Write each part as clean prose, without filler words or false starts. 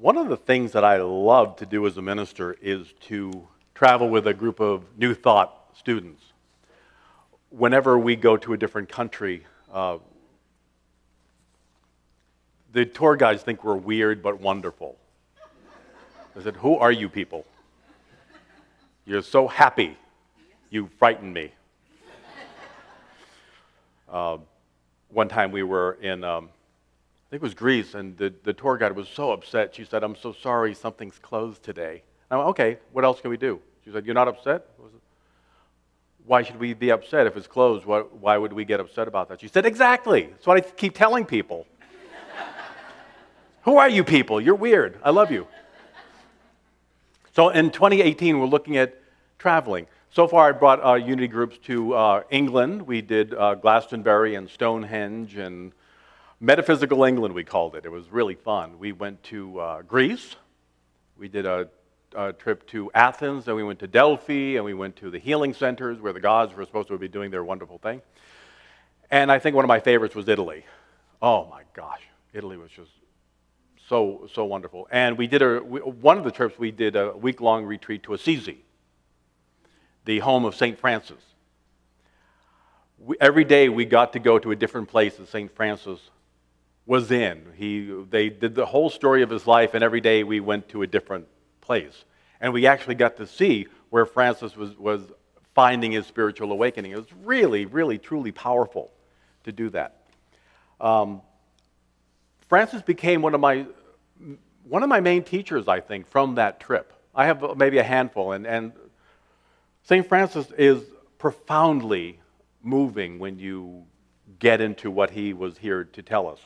One of the things that I love to do as a minister is to travel with a group of New Thought students. Whenever we go to a different country, the tour guides think we're weird but wonderful. I said, "Who are you people? You're so happy. You frighten me." One time we were in, I think it was Greece, and the tour guide was so upset. She said, "I'm so sorry, something's closed today." I went, "Okay, what else can we do?" She said, "You're not upset?" "Why should we be upset if it's closed? Why would we get upset about that?" She said, "Exactly. That's what I keep telling people." Who are you people? You're weird. I love you. So in 2018, we're looking at traveling. So far, I brought Unity groups to England. We did Glastonbury and Stonehenge and Metaphysical England, we called it. It was really fun. We went to Greece. We did a trip to Athens, and we went to Delphi, and we went to the healing centers where the gods were supposed to be doing their wonderful thing. And I think one of my favorites was Italy. Oh my gosh, Italy was just so wonderful. And we did one of the trips, we did a week-long retreat to Assisi, the home of St. Francis. Every day we got to go to a different place that St. Francis was in. They did the whole story of his life, and every day we went to a different place. And we actually got to see where Francis was finding his spiritual awakening. It was really, really, truly powerful to do that. Francis became one of my main teachers, I think, from that trip. I have maybe a handful, and St. Francis is profoundly moving when you get into what he was here to tell us.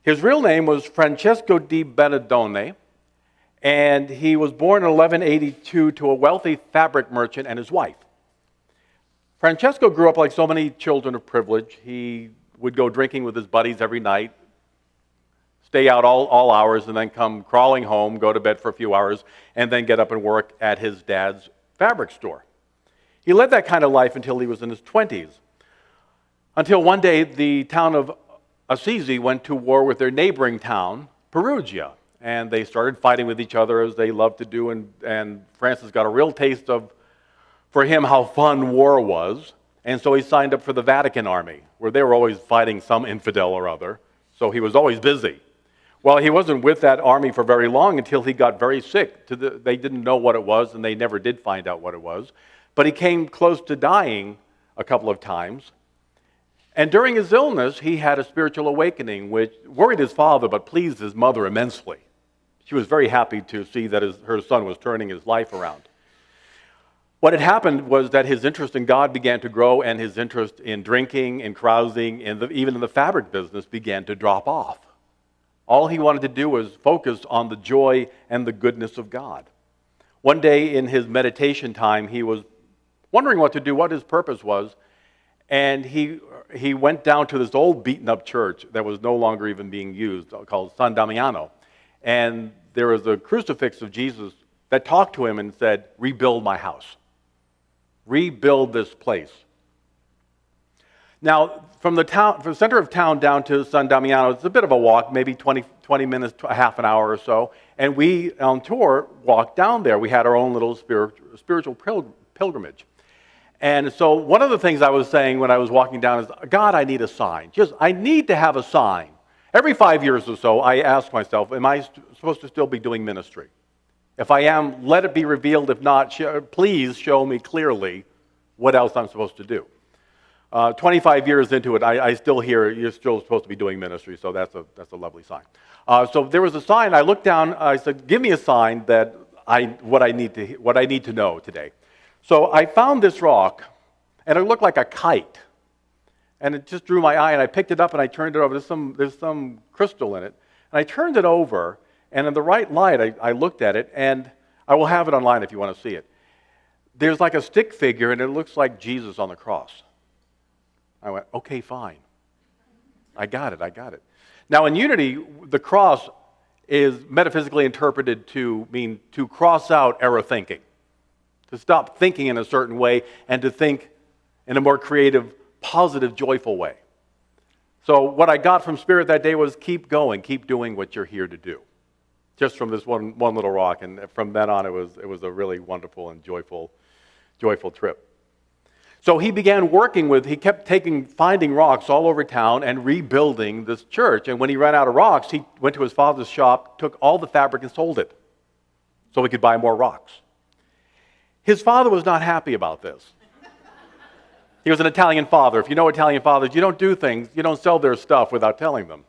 His real name was Francesco di Benedone, and he was born in 1182 to a wealthy fabric merchant and his wife. Francesco grew up like so many children of privilege. He would go drinking with his buddies every night, stay out all hours, and then come crawling home, go to bed for a few hours, and then get up and work at his dad's fabric store. He led that kind of life until he was in his 20s. Until one day, the town of Assisi went to war with their neighboring town, Perugia, and they started fighting with each other as they love to do, and Francis got a real taste of, for him, how fun war was, and so he signed up for the Vatican Army, where they were always fighting some infidel or other, so he was always busy. Well, he wasn't with that army for very long until he got very sick. They didn't know what it was, and they never did find out what it was. But he came close to dying a couple of times. And during his illness, he had a spiritual awakening, which worried his father, but pleased his mother immensely. She was very happy to see that her son was turning his life around. What had happened was that his interest in God began to grow, and his interest in drinking and carousing, and even in the fabric business, began to drop off. All he wanted to do was focus on the joy and the goodness of God. One day in his meditation time, he was wondering what to do, what his purpose was, and he went down to this old beaten-up church that was no longer even being used, called San Damiano. And there was a crucifix of Jesus that talked to him and said, "Rebuild my house. Rebuild this place." Now, from the center of town down to San Damiano, it's a bit of a walk, maybe 20 minutes to a half an hour or so. And we, on tour, walked down there. We had our own little spiritual pilgrimage. And so one of the things I was saying when I was walking down is, "God, I need a sign. I need to have a sign." Every 5 years or so, I ask myself, am I supposed to still be doing ministry? If I am, let it be revealed. If not, please show me clearly what else I'm supposed to do. 25 years into it, I still hear you're still supposed to be doing ministry, so that's a lovely sign. So there was a sign. I looked down. I said, "Give me a sign that what I need to know today." So I found this rock, and it looked like a kite, and it just drew my eye. And I picked it up and I turned it over. There's some crystal in it, and I turned it over. And in the right light, I looked at it, and I will have it online if you want to see it. There's like a stick figure, and it looks like Jesus on the cross. I went, "Okay, fine. I got it. Now, in Unity, the cross is metaphysically interpreted to mean to cross out error thinking, to stop thinking in a certain way and to think in a more creative, positive, joyful way. So what I got from Spirit that day was keep going, keep doing what you're here to do. just from this one little rock. And from then on, it was a really wonderful and joyful trip. So he began he kept finding rocks all over town and rebuilding this church. And when he ran out of rocks, he went to his father's shop, took all the fabric and sold it so he could buy more rocks. His father was not happy about this. He was an Italian father. If you know Italian fathers, you don't sell their stuff without telling them.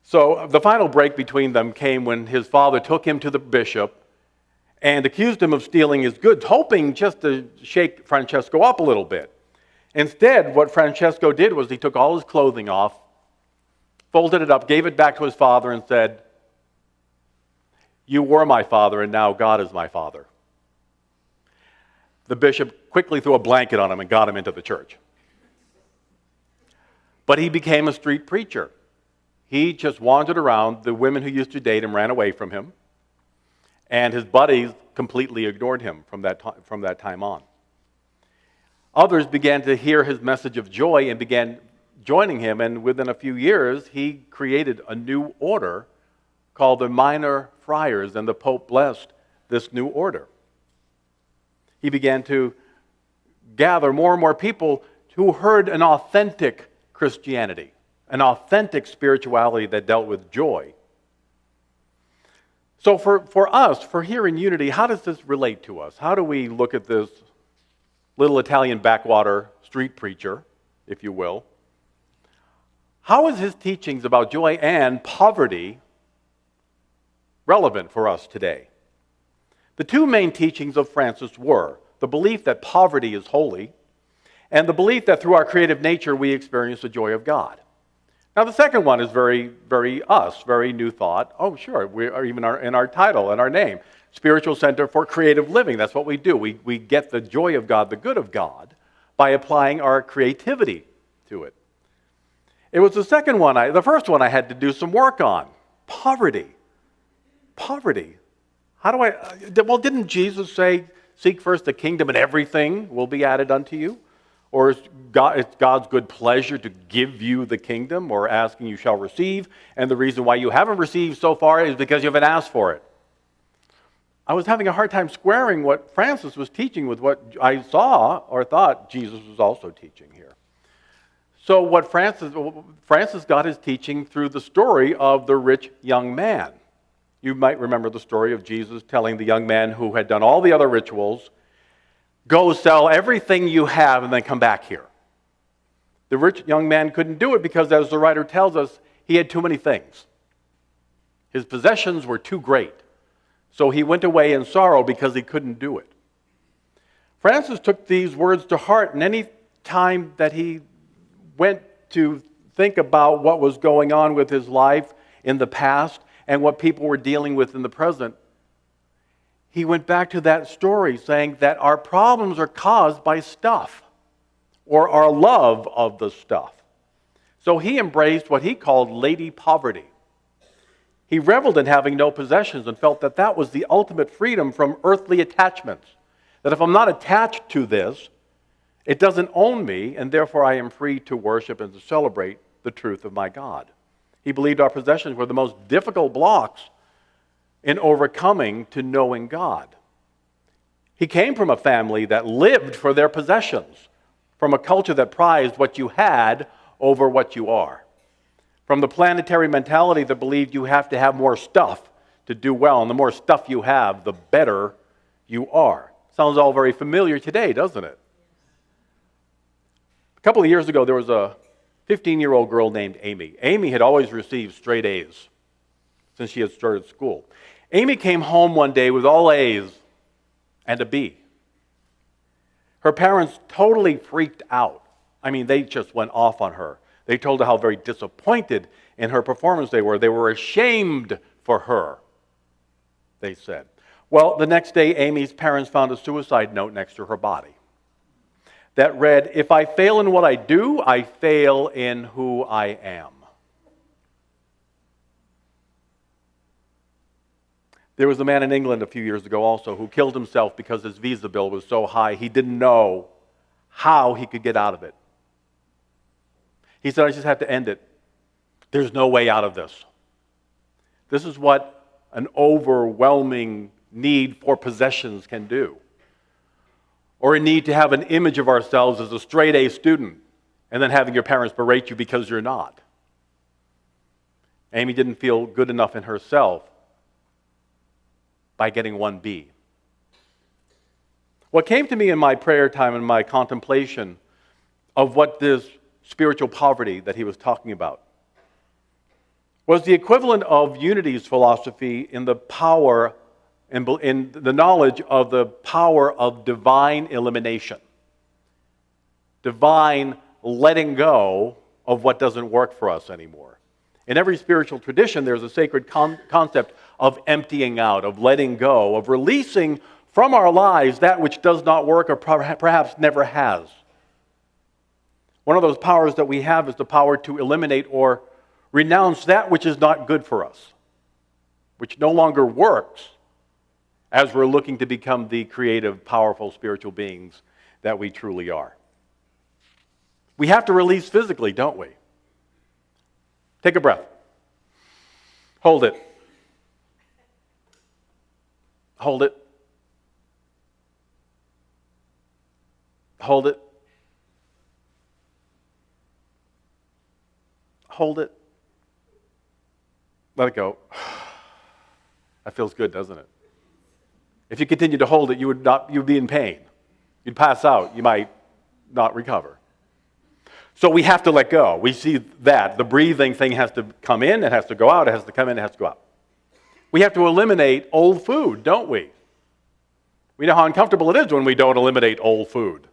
So the final break between them came when his father took him to the bishop and accused him of stealing his goods, hoping just to shake Francesco up a little bit. Instead, what Francesco did was he took all his clothing off, folded it up, gave it back to his father, and said, "You were my father, and now God is my father." The bishop quickly threw a blanket on him and got him into the church. But he became a street preacher. He just wandered around. The women who used to date him ran away from him. And his buddies completely ignored him from that time on. Others began to hear his message of joy and began joining him. And within a few years, he created a new order called the Minor Friars. And the Pope blessed this new order. He began to gather more and more people who heard an authentic Christianity, an authentic spirituality that dealt with joy. So for us, for here in Unity, how does this relate to us? How do we look at this little Italian backwater street preacher, if you will? How is his teachings about joy and poverty relevant for us today? The two main teachings of Francis were the belief that poverty is holy and the belief that through our creative nature we experience the joy of God. Now, the second one is very, very us, very new thought. Oh, sure, we are even in our title and our name, Spiritual Center for Creative Living. That's what we do. We get the joy of God, the good of God, by applying our creativity to it. It was the second one, the first one I had to do some work on, poverty. Poverty. Well, didn't Jesus say, seek first the kingdom and everything will be added unto you? Or it's God's good pleasure to give you the kingdom, or asking you shall receive, and the reason why you haven't received so far is because you haven't asked for it. I was having a hard time squaring what Francis was teaching with what I saw or thought Jesus was also teaching here. So what Francis got his teaching through the story of the rich young man. You might remember the story of Jesus telling the young man who had done all the other rituals, go sell everything you have and then come back here. The rich young man couldn't do it because, as the writer tells us, he had too many things. His possessions were too great. So he went away in sorrow because he couldn't do it. Francis took these words to heart, and any time that he went to think about what was going on with his life in the past and what people were dealing with in the present, he went back to that story saying that our problems are caused by stuff or our love of the stuff. So he embraced what he called Lady Poverty. He reveled in having no possessions and felt that that was the ultimate freedom from earthly attachments. That if I'm not attached to this, it doesn't own me, and therefore I am free to worship and to celebrate the truth of my God. He believed our possessions were the most difficult blocks in overcoming to knowing God. He came from a family that lived for their possessions, from a culture that prized what you had over what you are, from the planetary mentality that believed you have to have more stuff to do well, and the more stuff you have, the better you are. Sounds all very familiar today, doesn't it? A couple of years ago, there was a 15-year-old girl named Amy. Amy had always received straight A's since she had started school. Amy came home one day with all A's and a B. Her parents totally freaked out. I mean, they just went off on her. They told her how very disappointed in her performance they were. They were ashamed for her, they said. Well, the next day, Amy's parents found a suicide note next to her body that read, "If I fail in what I do, I fail in who I am." There was a man in England a few years ago also who killed himself because his visa bill was so high he didn't know how he could get out of it. He said, "I just have to end it. There's no way out of this." This is what an overwhelming need for possessions can do. Or a need to have an image of ourselves as a straight A student and then having your parents berate you because you're not. Amy didn't feel good enough in herself by getting 1B. What came to me in my prayer time and my contemplation of what this spiritual poverty that he was talking about was the equivalent of Unity's philosophy in the power, in the knowledge of the power of divine elimination. Divine letting go of what doesn't work for us anymore. In every spiritual tradition, there's a sacred concept of emptying out, of letting go, of releasing from our lives that which does not work or perhaps never has. One of those powers that we have is the power to eliminate or renounce that which is not good for us, which no longer works as we're looking to become the creative, powerful spiritual beings that we truly are. We have to release physically, don't we? Take a breath. Hold it. Hold it. Hold it. Hold it. Let it go. That feels good, doesn't it? If you continue to hold it, you would be in pain. You'd pass out. You might not recover. So we have to let go. We see that. The breathing thing has to come in, it has to go out, it has to come in, it has to go out. We have to eliminate old food, don't we? We know how uncomfortable it is when we don't eliminate old food.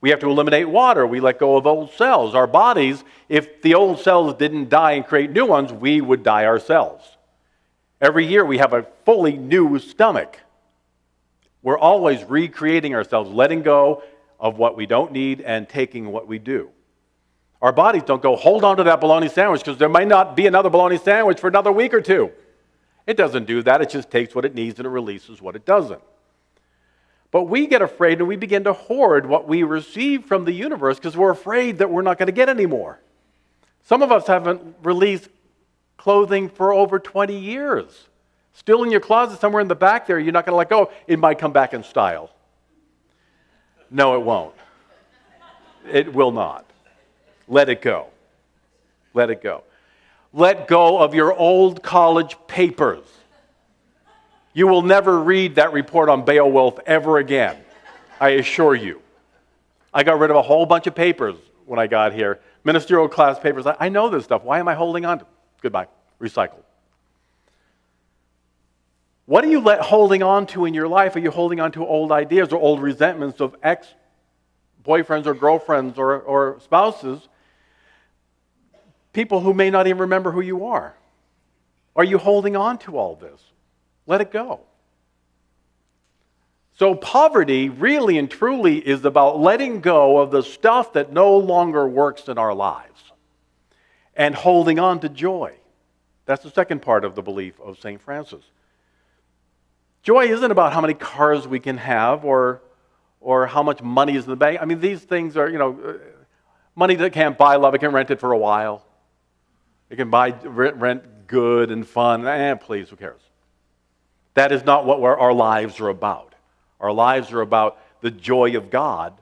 We have to eliminate water. We let go of old cells. Our bodies, if the old cells didn't die and create new ones, we would die ourselves. Every year we have a fully new stomach. We're always recreating ourselves, letting go of what we don't need and taking what we do. Our bodies don't go, hold on to that bologna sandwich because there might not be another bologna sandwich for another week or two. It doesn't do that. It just takes what it needs and it releases what it doesn't. But we get afraid and we begin to hoard what we receive from the universe because we're afraid that we're not going to get any more. Some of us haven't released clothing for over 20 years. Still in your closet somewhere in the back there, you're not going to let go. It might come back in style. No, it won't. It will not. Let it go. Let it go. Let go of your old college papers. You will never read that report on Beowulf ever again, I assure you. I got rid of a whole bunch of papers when I got here. Ministerial class papers. I know this stuff. Why am I holding on to it? Goodbye. Recycle. What are you holding on to in your life? Are you holding on to old ideas or old resentments of ex-boyfriends or girlfriends or spouses? People who may not even remember who you are. Are you holding on to all this? Let it go. So poverty really and truly is about letting go of the stuff that no longer works in our lives and holding on to joy. That's the second part of the belief of St. Francis. Joy isn't about how many cars we can have or how much money is in the bank. I mean, these things are, money that can't buy love. It can rent it for a while. It can rent good and fun. Please, who cares? That is not what our lives are about. Our lives are about the joy of God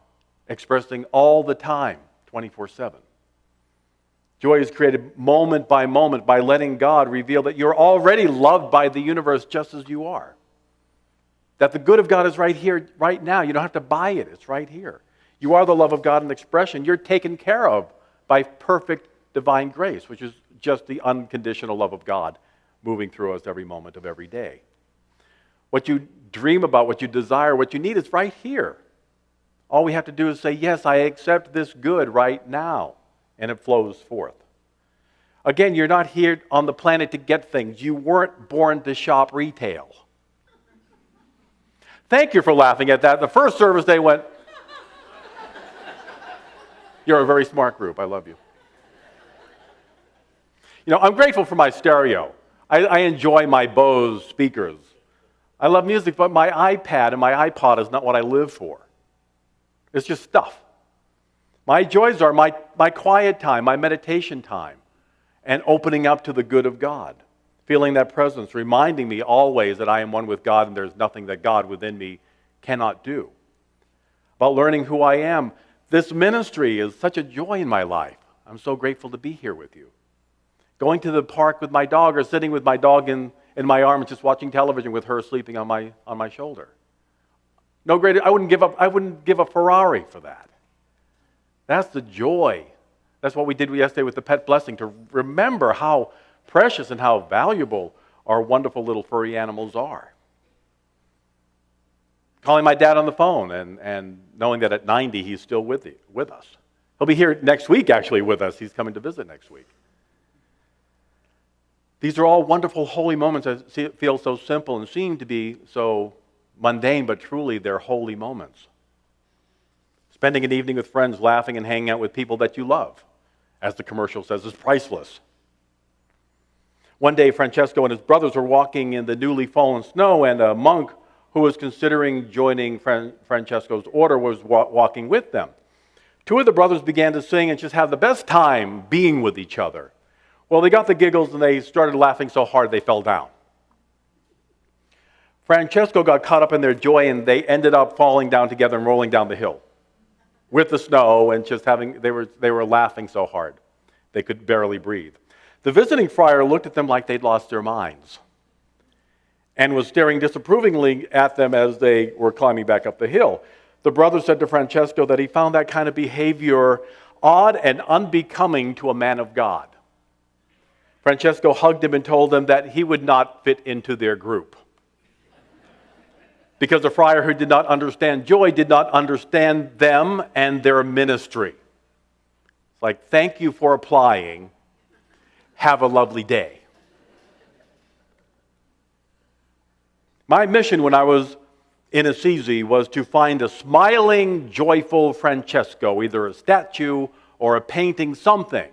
expressing all the time, 24/7. Joy is created moment by moment by letting God reveal that you're already loved by the universe just as you are. That the good of God is right here, right now. You don't have to buy it. It's right here. You are the love of God in expression. You're taken care of by perfect divine grace, which is just the unconditional love of God moving through us every moment of every day. What you dream about, what you desire, what you need is right here. All we have to do is say, yes, I accept this good right now, and it flows forth. Again, you're not here on the planet to get things. You weren't born to shop retail. Thank you for laughing at that. The first service they went, you're a very smart group. I love you. I'm grateful for my stereo. I enjoy my Bose speakers. I love music, but my iPad and my iPod is not what I live for. It's just stuff. My joys are my quiet time, my meditation time, and opening up to the good of God. feeling that presence, reminding me always that I am one with God and there's nothing that God within me cannot do. About learning who I am. This ministry is such a joy in my life. I'm so grateful to be here with you. Going to the park with my dog or sitting with my dog in my arms, just watching television with her sleeping on my shoulder. No greater, I wouldn't give a Ferrari for that. That's the joy. That's what we did yesterday with the pet blessing, to remember how precious and how valuable our wonderful little furry animals are. Calling my dad on the phone and knowing that at 90 he's still with us. He'll be here next week actually with us. He's coming to visit next week. These are all wonderful, holy moments that feel so simple and seem to be so mundane, but truly they're holy moments. Spending an evening with friends, laughing and hanging out with people that you love, as the commercial says, is priceless. One day, Francesco and his brothers were walking in the newly fallen snow, and a monk who was considering joining Francesco's order was walking with them. Two of the brothers began to sing and just have the best time being with each other. Well, they got the giggles and they started laughing so hard they fell down. Francesco got caught up in their joy and they ended up falling down together and rolling down the hill with the snow and just they were laughing so hard they could barely breathe. The visiting friar looked at them like they'd lost their minds and was staring disapprovingly at them as they were climbing back up the hill. The brother said to Francesco that he found that kind of behavior odd and unbecoming to a man of God. Francesco hugged him and told them that he would not fit into their group, because the friar who did not understand joy did not understand them and their ministry. It's like, thank you for applying. Have a lovely day. My mission when I was in Assisi was to find a smiling, joyful Francesco, either a statue or a painting, something.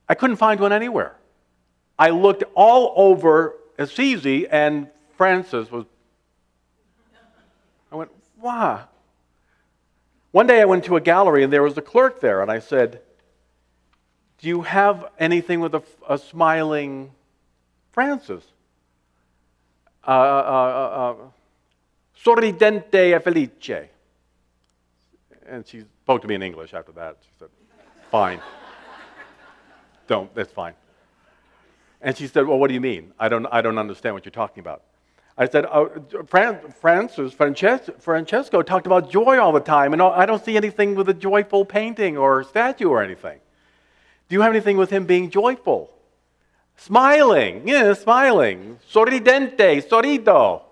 I couldn't find one anywhere. I looked all over Assisi and Francis was... I went, wow. One day I went to a gallery and there was a clerk there and I said, do you have anything with a smiling Francis? Sorridente e felice. And she spoke to me in English after that. She said, fine. That's fine. And she said, well, what do you mean? I don't understand what you're talking about. I said, Francesco talked about joy all the time, and I don't see anything with a joyful painting or statue or anything. Do you have anything with him being joyful? Smiling, smiling. Sorridente, sorrido.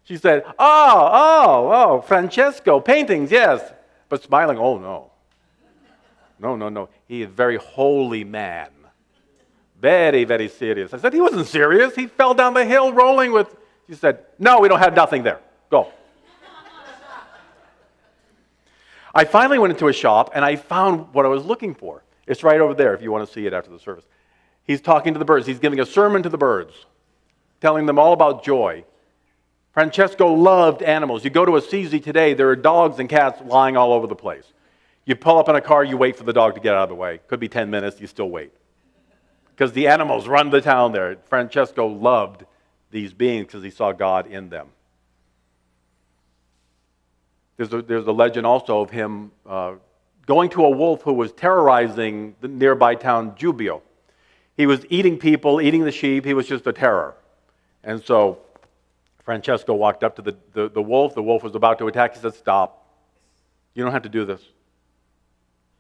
She said, oh, Francesco, paintings, yes. But smiling, oh, no. No. He is a very holy man. Very, very serious. I said, he wasn't serious. He fell down the hill rolling with... She said, no, we don't have nothing there. Go. I finally went into a shop and I found what I was looking for. It's right over there if you want to see it after the service. He's talking to the birds. He's giving a sermon to the birds, telling them all about joy. Francesco loved animals. You go to Assisi today, there are dogs and cats lying all over the place. You pull up in a car, you wait for the dog to get out of the way. Could be 10 minutes, you still wait. Because the animals run the town there. Francesco loved these beings because he saw God in them. There's a legend also of him going to a wolf who was terrorizing the nearby town Gubbio. He was eating people, eating the sheep. He was just a terror. And so Francesco walked up to the wolf. The wolf was about to attack. He said, stop. You don't have to do this.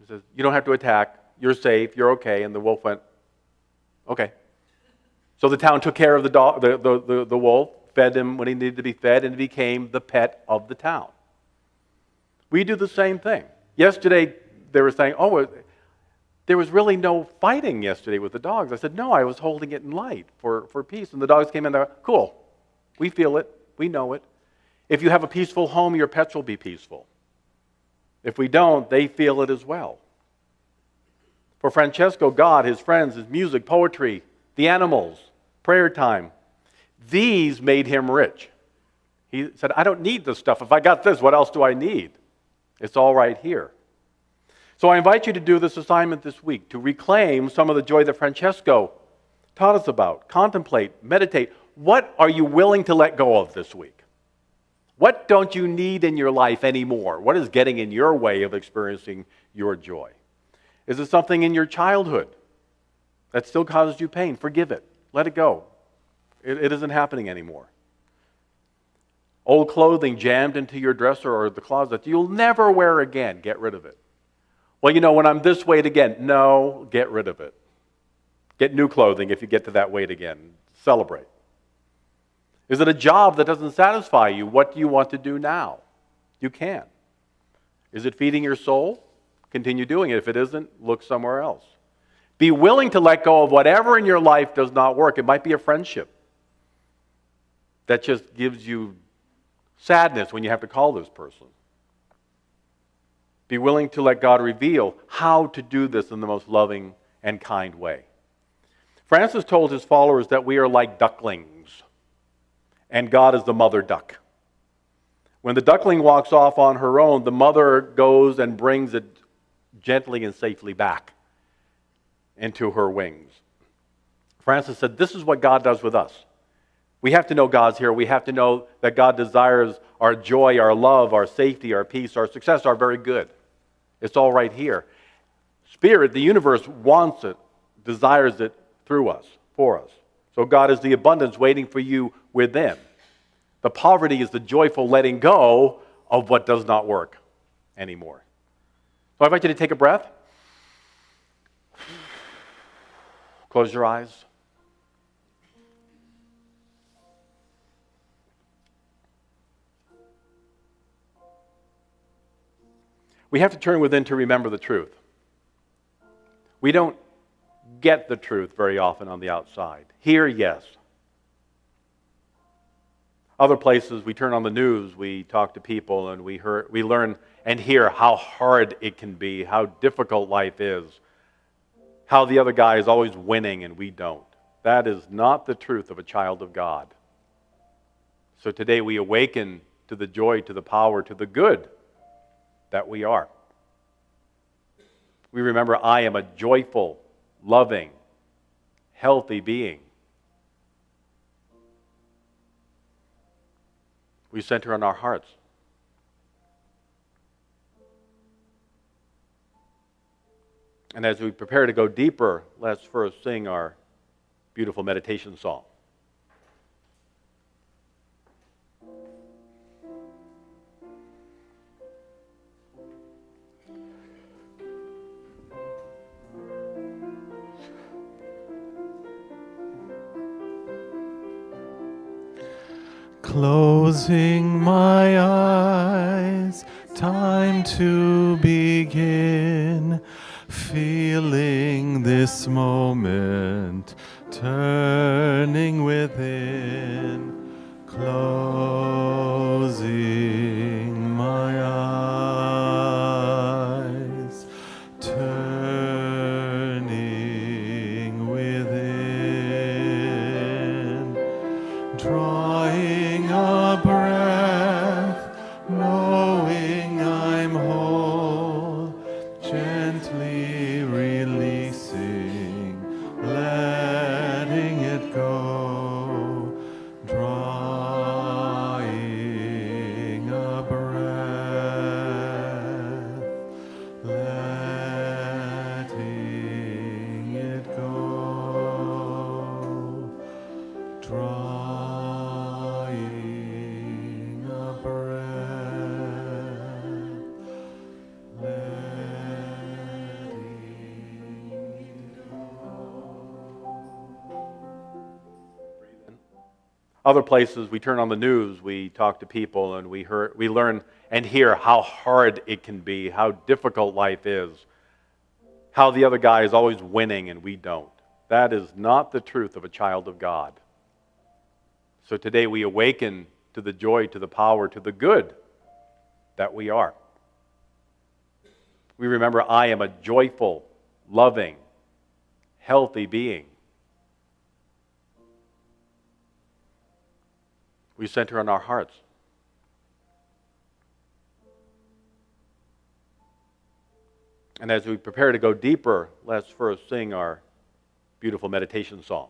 He says, you don't have to attack. You're safe. You're okay. And the wolf went, okay. So the town took care of the wolf, fed him when he needed to be fed, and became the pet of the town. We do the same thing. Yesterday, they were saying, there was really no fighting yesterday with the dogs. I said, no, I was holding it in light for peace. And the dogs came in there, cool. We feel it. We know it. If you have a peaceful home, your pets will be peaceful. If we don't, they feel it as well. For Francesco, God, his friends, his music, poetry, the animals, prayer time, these made him rich. He said, I don't need this stuff. If I got this, what else do I need? It's all right here. So I invite you to do this assignment this week, to reclaim some of the joy that Francesco taught us about. Contemplate, meditate. What are you willing to let go of this week? What don't you need in your life anymore? What is getting in your way of experiencing your joy? Is it something in your childhood that still causes you pain? Forgive it. Let it go. It isn't happening anymore. Old clothing jammed into your dresser or the closet you'll never wear again. Get rid of it. Well, when I'm this weight again. No, get rid of it. Get new clothing if you get to that weight again. Celebrate. Is it a job that doesn't satisfy you? What do you want to do now? You can. Is it feeding your soul? Continue doing it. If it isn't, look somewhere else. Be willing to let go of whatever in your life does not work. It might be a friendship that just gives you sadness when you have to call this person. Be willing to let God reveal how to do this in the most loving and kind way. Francis told his followers that we are like ducklings, and God is the mother duck. When the duckling walks off on her own, the mother goes and brings it gently and safely back into her wings. Francis said, this is what God does with us. We have to know God's here. We have to know that God desires our joy, our love, our safety, our peace, our success, our very good. It's all right here. Spirit, the universe, wants it, desires it through us, for us. So God is the abundance waiting for you within. The poverty is the joyful letting go of what does not work anymore. So I invite you to take a breath. Close your eyes. We have to turn within to remember the truth. We don't get the truth very often on the outside. Here, yes. Other places, we turn on the news, we talk to people, and we learn and hear how hard it can be, how difficult life is, how the other guy is always winning and we don't. That is not the truth of a child of God. So today we awaken to the joy, to the power, to the good that we are. We remember, I am a joyful, loving, healthy being. We center on our hearts. And as we prepare to go deeper, let's first sing our beautiful meditation song. Closing my eyes, time to begin, feeling this moment, turning within, closing my eyes, turning within, drawing a breath, knowing I'm whole, gently releasing, letting it go, drawing a breath, letting it go, drawing a breath, letting it go. Other places, we turn on the news, we talk to people, and we learn and hear how hard it can be, how difficult life is, how the other guy is always winning and we don't. That is not the truth of a child of God. So today we awaken to the joy, to the power, to the good that we are. We remember, I am a joyful, loving, healthy being. We center on our hearts. And as we prepare to go deeper, let's first sing our beautiful meditation song.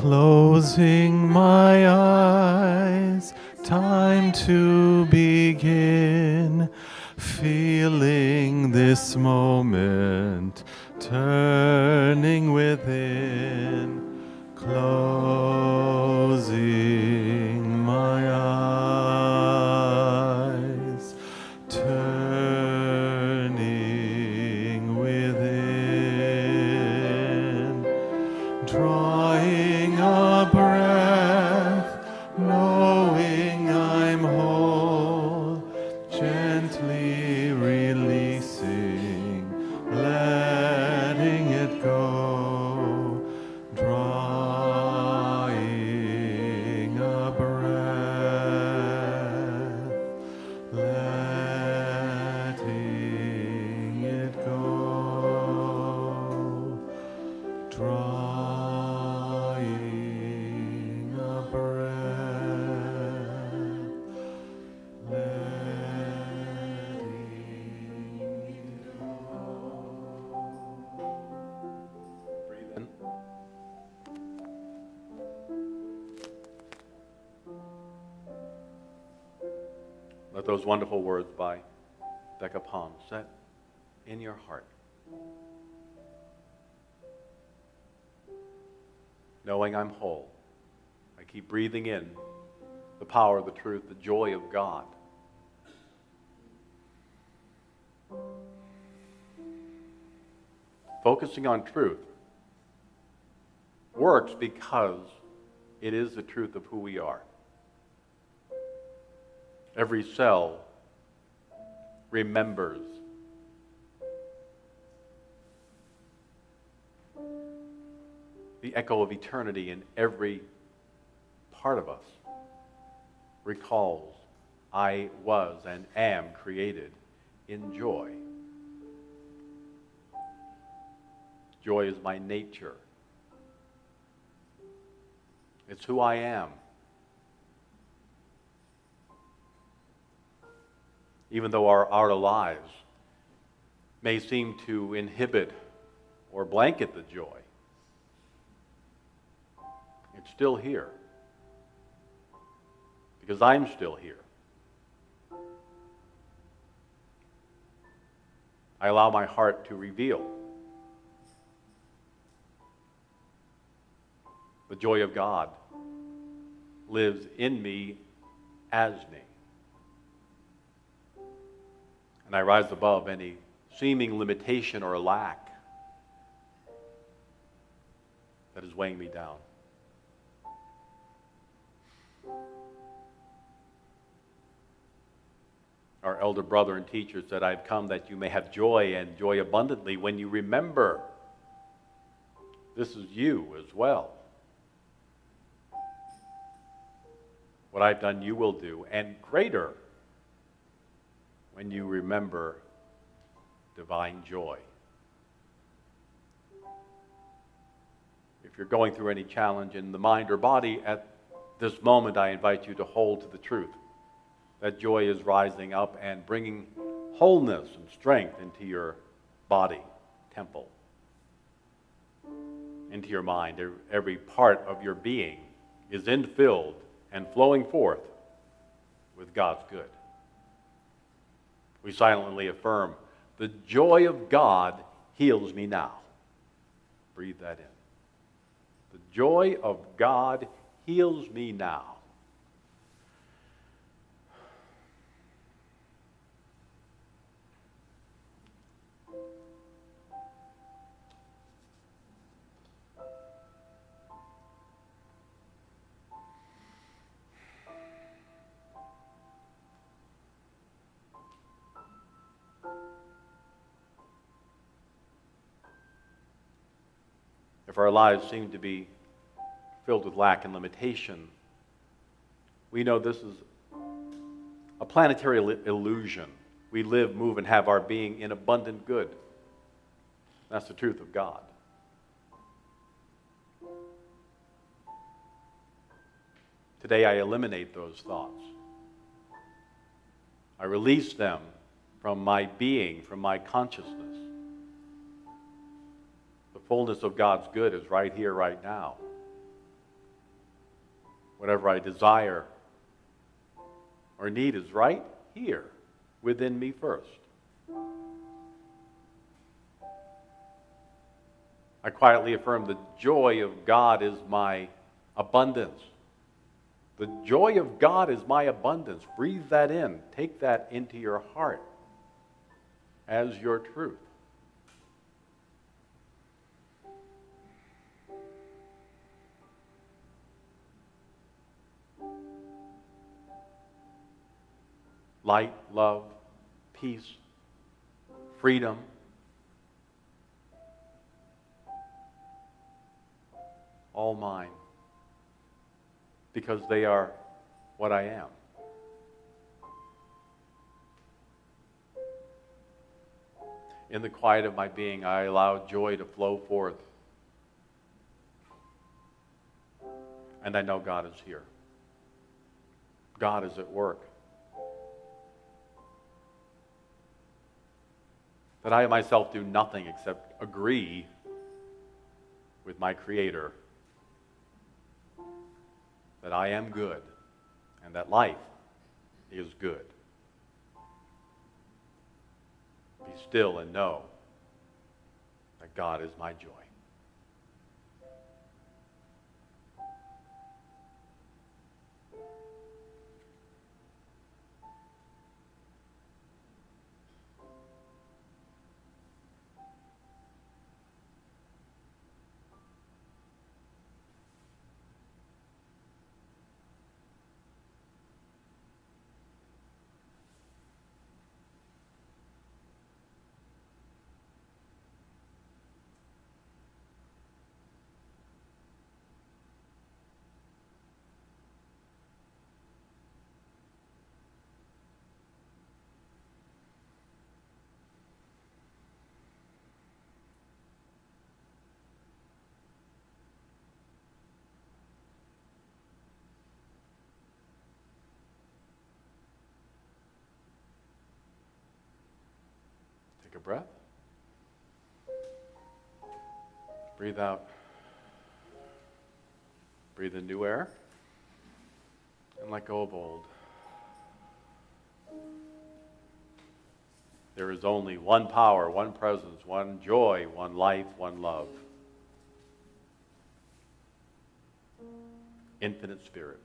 Closing my eyes, time to begin, feeling this moment, turning within, closing my eyes, turning within, drawing a breath, knowing I'm whole, gently releasing, letting it go, drawing a breath, letting it go, drawing a breath, letting it go. Breathe in. Let those wonderful words by Becca Palm set in your heart. Knowing I'm whole, I keep breathing in the power, the truth, the joy of God. Focusing on truth works because it is the truth of who we are. Every cell remembers. The echo of eternity in every part of us recalls, I was and am created in joy. Joy is my nature. It's who I am. Even though our outer lives may seem to inhibit or blanket the joy, it's still here. Because I'm still here. I allow my heart to reveal the joy of God lives in me as me. And I rise above any seeming limitation or lack that is weighing me down. Our elder brother and teacher said, I've come that you may have joy and joy abundantly when you remember this is you as well. What I've done you will do, and greater when you remember divine joy. If you're going through any challenge in the mind or body at this moment, I invite you to hold to the truth. That joy is rising up and bringing wholeness and strength into your body, temple, into your mind. Every part of your being is infilled and flowing forth with God's good. We silently affirm, the joy of God heals me now. Breathe that in. The joy of God heals me now. If our lives seem to be filled with lack and limitation, we know this is a planetary illusion. We live, move, and have our being in abundant good. That's the truth of God. Today I eliminate those thoughts. I release them from my being, from my consciousness. The fullness of God's good is right here, right now. whatever I desire or need is right here within me first. I quietly affirm the joy of God is my abundance. The joy of God is my abundance. Breathe that in. Take that into your heart as your truth. Light, love, peace, freedom. All mine. Because they are what I am. In the quiet of my being, I allow joy to flow forth. And I know God is here. God is at work. That I myself do nothing except agree with my Creator that I am good and that life is good. Be still and know that God is my joy. Take a breath. Breathe out. Breathe in new air. And let go of old. There is only one power, one presence, one joy, one life, one love. Infinite Spirit.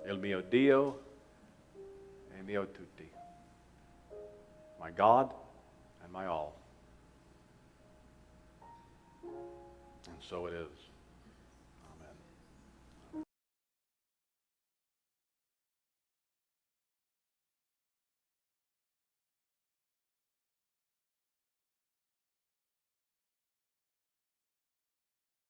Il mio Dio e mio tutti. My God and my all. And so it is.